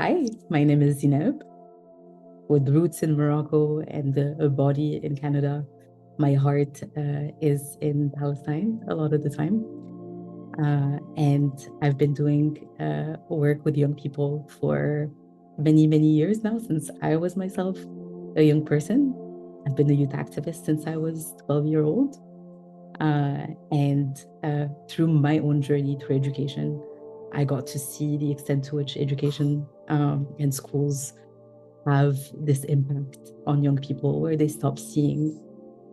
Hi, my name is Zineb, with roots in Morocco and a body in Canada. My heart is in Palestine a lot of the time. And I've been doing work with young people for many, many years now, since I was myself a young person. I've been a youth activist since I was 12-year old. And through my own journey through education, I got to see the extent to which education and schools have this impact on young people, where they stop seeing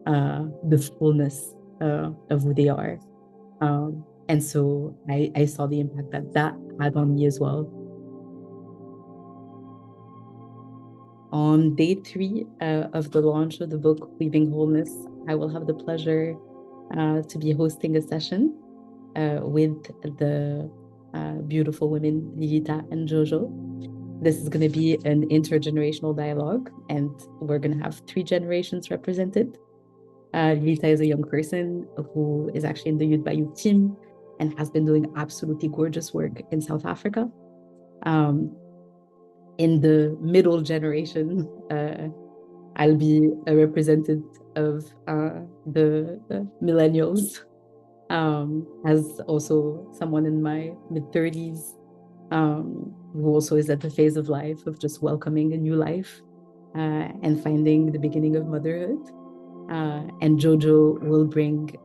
the fullness of who they are. And so I saw the impact that that had on me as well. On day 3 of the launch of the book, Weaving Wholeness, I will have the pleasure to be hosting a session with the beautiful women Lilita and Jojo. This is going to be an intergenerational dialogue, and we're going to have 3 generations represented. Lilita is a young person who is actually in the Youth by Youth team and has been doing absolutely gorgeous work in South Africa. In the middle generation, I'll be a representative of the millennials, as also someone in my mid-30s, who also is at the phase of life of just welcoming a new life and finding the beginning of motherhood. And Jojo will bring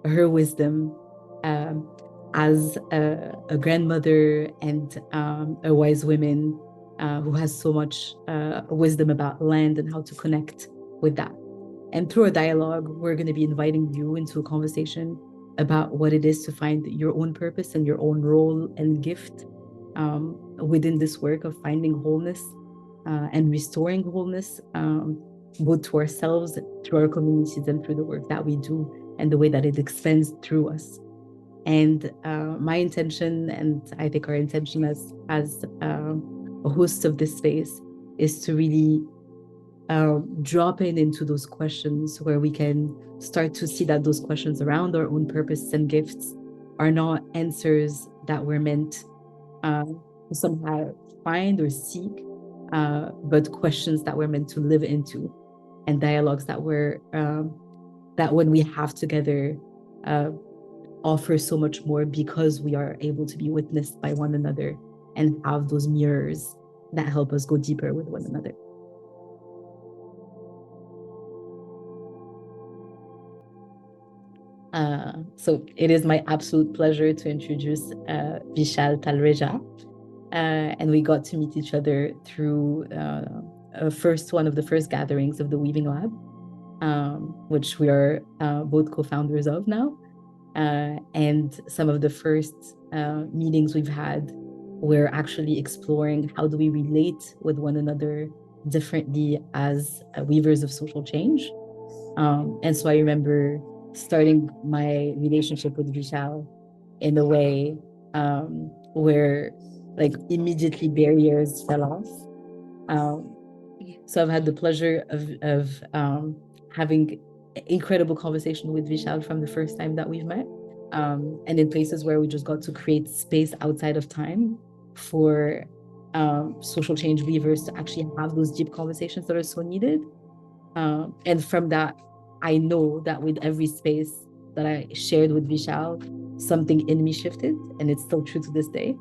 her wisdom as a grandmother and a wise woman who has so much wisdom about land and how to connect with that. And through a dialogue, we're going to be inviting you into a conversation about what it is to find your own purpose and your own role and gift within this work of finding wholeness and restoring wholeness, both to ourselves, through our communities, and through the work that we do and the way that it extends through us. And my intention, and I think our intention as a host of this space, is to really drop into those questions, where we can start to see that those questions around our own purpose and gifts are not answers that we're meant to somehow find or seek, but questions that we're meant to live into, and dialogues that that when we have together offer so much more, because we are able to be witnessed by one another and have those mirrors that help us go deeper with one another. So it is my absolute pleasure to introduce Vishal Talreja. And we got to meet each other through one of the first gatherings of the Weaving Lab, which we are both co-founders of now. And some of the first meetings we've had, we're actually exploring how do we relate with one another differently as weavers of social change. And so I remember starting my relationship with Vishal in a way where immediately barriers fell off. So I've had the pleasure of having incredible conversation with Vishal from the first time that we've met, and in places where we just got to create space outside of time for social change weavers to actually have those deep conversations that are so needed. And from that, I know that with every space that I shared with Vishal, something in me shifted, and it's still true to this day.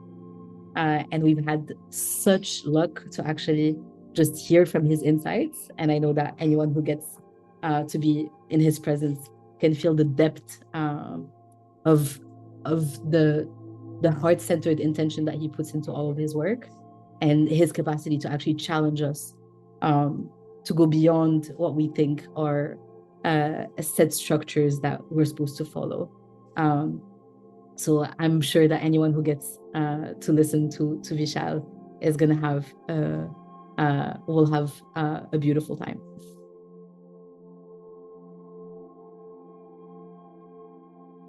And we've had such luck to actually just hear from his insights. And I know that anyone who gets to be in his presence can feel the depth of the heart-centered intention that he puts into all of his work, and his capacity to actually challenge us to go beyond what we think are set structures that we're supposed to follow. So I'm sure that anyone who gets to listen to Vishal is going to will have a beautiful time.